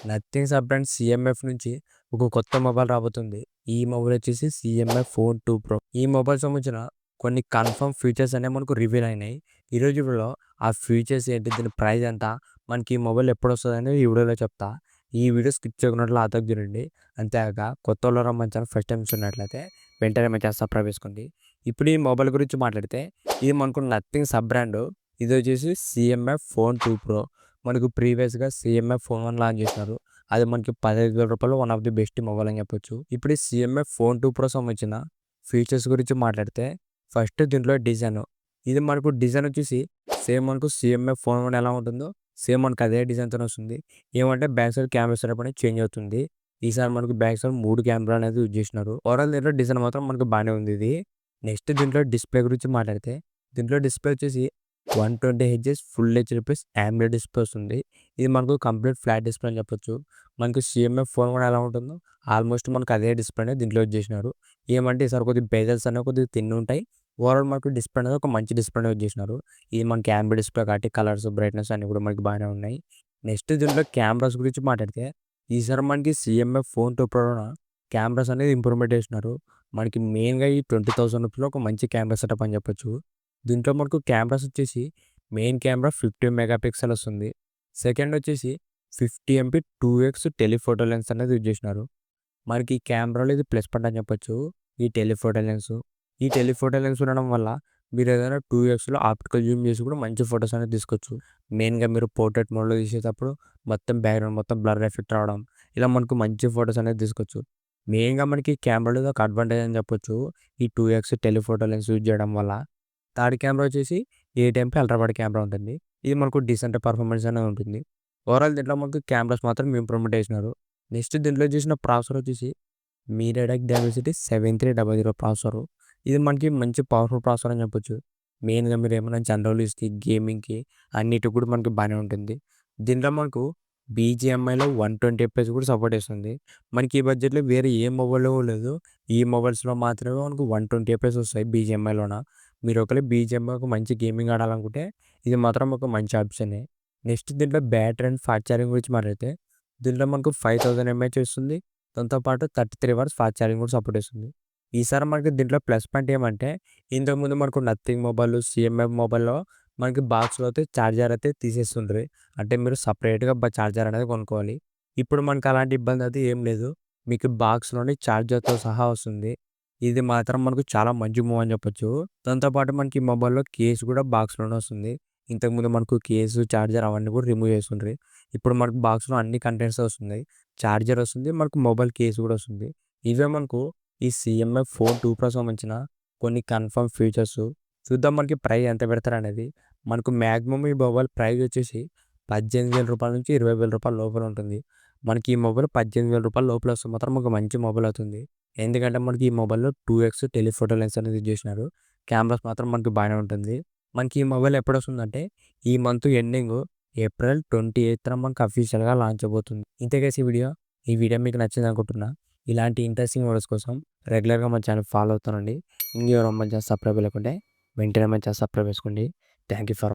Nothing sub brand CMF నుంచి ఒక కొత్త మొబైల్ రాబోతుంది. ఈ మొబైల్ వచ్చేసి సీఎంఎఫ్ ఫోన్ 2 ప్రో. ఈ మొబైల్ సంబంధించిన కొన్ని కన్ఫర్మ్ ఫీచర్స్ అనేవి మనకు రివీల్ అయినాయి. ఈరోజు వీడియోలో ఆ ఫీచర్స్ ఏంటి, దీని ప్రైస్ ఎంత, మనకి ఈ మొబైల్ ఎప్పుడు వస్తుంది అనేది ఈ వీడియోలో చెప్తా. ఈ వీడియో స్కిప్ చేయకున్నట్లు ఆతకు చూడండి. అంతేకాక కొత్త వాళ్ళు మన ఛానల్ ఫస్ట్ టైం చూసినట్లయితే వెంటనే మన ఛానల్ సబ్స్క్రైబ్ చేసుకోండి. ఇప్పుడు ఈ మొబైల్ గురించి మాట్లాడితే ఇది మనకు నథింగ్ సబ్ బ్రాండ్. ఇది వచ్చేసి సీఎంఎఫ్ ఫోన్ 2 ప్రో. మనకు ప్రీవియస్గా సీఎంఎఫ్ ఫోన్ 1 లాంచ్ చేసినారు. అది మనకి రూ. 15,000 one of the best mobile అని చెప్పొచ్చు. ఇప్పుడు ఈ సీఎంఎఫ్ ఫోన్ 2 ప్రో సంబంధించిన ఫీచర్స్ గురించి మాట్లాడితే ఫస్ట్ దీంట్లో డిజైన్. ఇది మనకు డిజైన్ వచ్చేసి సేమ్ మనకు సీఎంఎఫ్ ఫోన్ 1 ఎలా ఉంటుందో సేమ్ మనకు అదే డిజైన్తో వస్తుంది. ఏమంటే బ్యాక్ సైడ్ కెమెరా సెటప్ అనేది చేంజ్ అవుతుంది. ఈసారి మనకు బ్యాక్ సైడ్ 3 కెమెరా అనేది యూజ్ చేసినారు. ఓవరాల్ దీంట్లో డిజైన్ మాత్రం మనకు బాగానే ఉంది. ఇది నెక్స్ట్ దీంట్లో డిస్ప్లే గురించి మాట్లాడితే దీంట్లో డిస్ప్లే వచ్చేసి 120 హెచ్ఎస్ full HD plus AMOLED display వస్తుంది. ఇది మనకు కంప్లీట్ ఫ్లాట్ డిస్ప్లే అని చెప్పొచ్చు. మనకు సీఎంఎఫ్ ఫోన్ కూడా ఎలా ఉంటుందో ఆల్మోస్ట్ మనకు అదే డిస్ప్లే అనేది దీంట్లో యూజ్ చేసినారు. ఏమంటే ఈసారి కొద్దిగా బేజల్స్ అనేవి కొద్దిగా తిన్ని ఉంటాయి. ఓవరాల్ మనకు డిస్ప్లే అనేది ఒక మంచి డిస్ప్లే యూజ్ చేసినారు. ఇది మనకి AMOLED డిస్ప్లే కాబట్టి కలర్స్, బ్రైట్నెస్ అన్ని కూడా మనకి బాగానే ఉన్నాయి. నెక్స్ట్ దీంట్లో కెమెరాస్ గురించి మాట్లాడితే ఈసారి మనకి సీఎంఎఫ్ ఫోన్ 2 ప్రోలో కెమెరాస్ అనేది ఇంప్రూవ్మెంట్ చేసినారు. మనకి మెయిన్గా ఈ 20,000 రూపీస్లో ఒక మంచి కెమెరా సెటప్ అని చెప్పొచ్చు. దీంట్లో మనకు కెమెరాస్ వచ్చేసి మెయిన్ కెమెరా 50 మెగాపిక్సెల్ వస్తుంది. సెకండ్ వచ్చేసి 50 MP 2x టెలిఫోటో లెన్స్ అనేది యూజ్ చేసినారు. మనకి ఈ కెమెరాలో ఇది ప్లస్ పాయింట్ అని చెప్పొచ్చు. ఈ టెలిఫోటో లెన్స్ ఉండడం వల్ల మీరు ఏదైనా 2xలో ఆప్టికల్ జూమ్ చేసి కూడా మంచి ఫొటోస్ అనేది తీసుకోవచ్చు. మెయిన్గా మీరు పోర్ట్రేట్ మోడ్లో తీసేటప్పుడు మొత్తం బ్యాక్గ్రౌండ్ మొత్తం బ్లర్ ఎఫెక్ట్ రావడం, ఇలా మనకు మంచి ఫొటోస్ అనేది తీసుకోవచ్చు. మెయిన్గా మనకి కెమెరాలో ఇది ఒక అడ్వాంటేజ్ అని చెప్పొచ్చు. ఈ 2x టెలిఫోటో లెన్స్ యూజ్ చేయడం వల్ల. థర్డ్ కెమెరా వచ్చేసి 8 MP అల్ట్రా వైడ్ కెమెరా ఉంటుంది. ఇది మనకు డీసెంట్ పర్ఫార్మెన్స్ అనేది ఉంటుంది. ఓవరాల్ దీంట్లో మనకు కెమెరాస్ మాత్రం ఇంప్రూవ్మెంట్ చేసినారు. నెక్స్ట్ దీంట్లో చేసిన ప్రాసెసర్ వచ్చేసి మీడియాటెక్ డైమెన్సిటీ 7300 ప్రాసెసర్. ఇది మనకి మంచి పవర్ఫుల్ ప్రాసెసర్ అని చెప్పొచ్చు. మెయిన్గా మీరు ఏమైనా జనరలిస్ట్కి, గేమింగ్కి అన్నిటికి కూడా మనకి బాగానే ఉంటుంది. దీంట్లో మనకు BGMIలో 120 FPS కూడా సపోర్ట్ చేస్తుంది. మనకి ఈ బడ్జెట్లో వేరే ఏ మొబైల్లో లేదు. ఈ మొబైల్స్లో మాత్రమే మనకు 120 FPS వస్తాయి BGMIలోన. మీరు ఒకవేళ BGMI ఒక మంచి గేమింగ్ ఆడాలనుకుంటే ఇది మాత్రం ఒక మంచి ఆప్షనే. నెక్స్ట్ దీంట్లో బ్యాటరీ అండ్ ఫాస్ట్ ఛార్జింగ్ గురించి మాట్లాడితే దీంట్లో మనకు 5000 mAh వస్తుంది. దాంతోపాటు 33 hours ఫాస్ట్ ఛార్జింగ్ కూడా సపోర్ట్ చేస్తుంది. ఈసారి మనకి దీంట్లో ప్లస్ పాయింట్ ఏమంటే ఇంతకుముందు మనకు నథింగ్ మొబైల్, సీఎంఎఫ్ మొబైల్లో మనకి బాక్స్లో అయితే ఛార్జర్ అయితే తీసేస్తుండ్రి. అంటే మీరు సపరేట్గా ఛార్జర్ అనేది కొనుక్కోవాలి. ఇప్పుడు మనకు అలాంటి ఇబ్బంది అయితే ఏం లేదు. మీకు బాక్స్లోని ఛార్జర్తో సహా వస్తుంది. ఇది మాత్రం మనకు చాలా మంచి మూవ్ అని చెప్పొచ్చు. దాంతోపాటు మనకి ఈ మొబైల్‌లో కేస్ కూడా బాక్స్‌లోనే వస్తుంది. ఇంతకుముందు మనకు కేసు, ఛార్జర్ అవన్నీ కూడా రిమూవ్ చేసుండ్రి. ఇప్పుడు మనకు బాక్స్‌లో అన్ని కంటెంట్స్ వస్తున్నాయి. ఛార్జర్ వస్తుంది. మనకు మొబైల్ కేస్ కూడా వస్తుంది. ఇవే మనకు ఈ సీఎంఎఫ్ ఫోన్ 2 ప్రో సంబంధించిన కొన్ని కన్ఫర్మ్ ఫీచర్స్. చూద్దాం మనకి ప్రైస్ ఎంత పెడతారనేది. మనకు మాక్సిమం ఈ మొబైల్ ప్రైస్ వచ్చేసి రూ. 18,000 నుంచి రూ. 20,000 లోపల ఉంటుంది. మనకి ఈ మొబైల్ రూ. 18,000 లోపల వస్తే మాత్రం ఒక మంచి మొబైల్ అవుతుంది. ఎందుకంటే మనకి ఈ మొబైల్‌లో 2x టెలిఫోటో లెన్స్ అనేది యూజ్ చేసినారు. కెమెరాస్ మాత్రం మనకి బాగానే ఉంటుంది. మనకి ఈ మొబైల్ ఎప్పుడొస్తుందంటే ఈ మంత్ ఎండింగ్ ఏప్రిల్ 28న మనకు అఫీషియల్‌గా లాంచ్ అవబోతుంది. ఇంతే గైస్ ఈ వీడియో మీకు నచ్చింది అనుకుంటున్నా. ఇలాంటి ఇంట్రెస్టింగ్ వీడియోస్ కోసం రెగ్యులర్గా మన ఛానల్ ఫాలో అవుతానండి. ఇంకెవరైనా మన ఛానల్ సబ్స్క్రైబ్ లేకుంటే వెంటనే మన ఛానల్ సబ్స్క్రైబ్ చేసుకోండి. Thank you for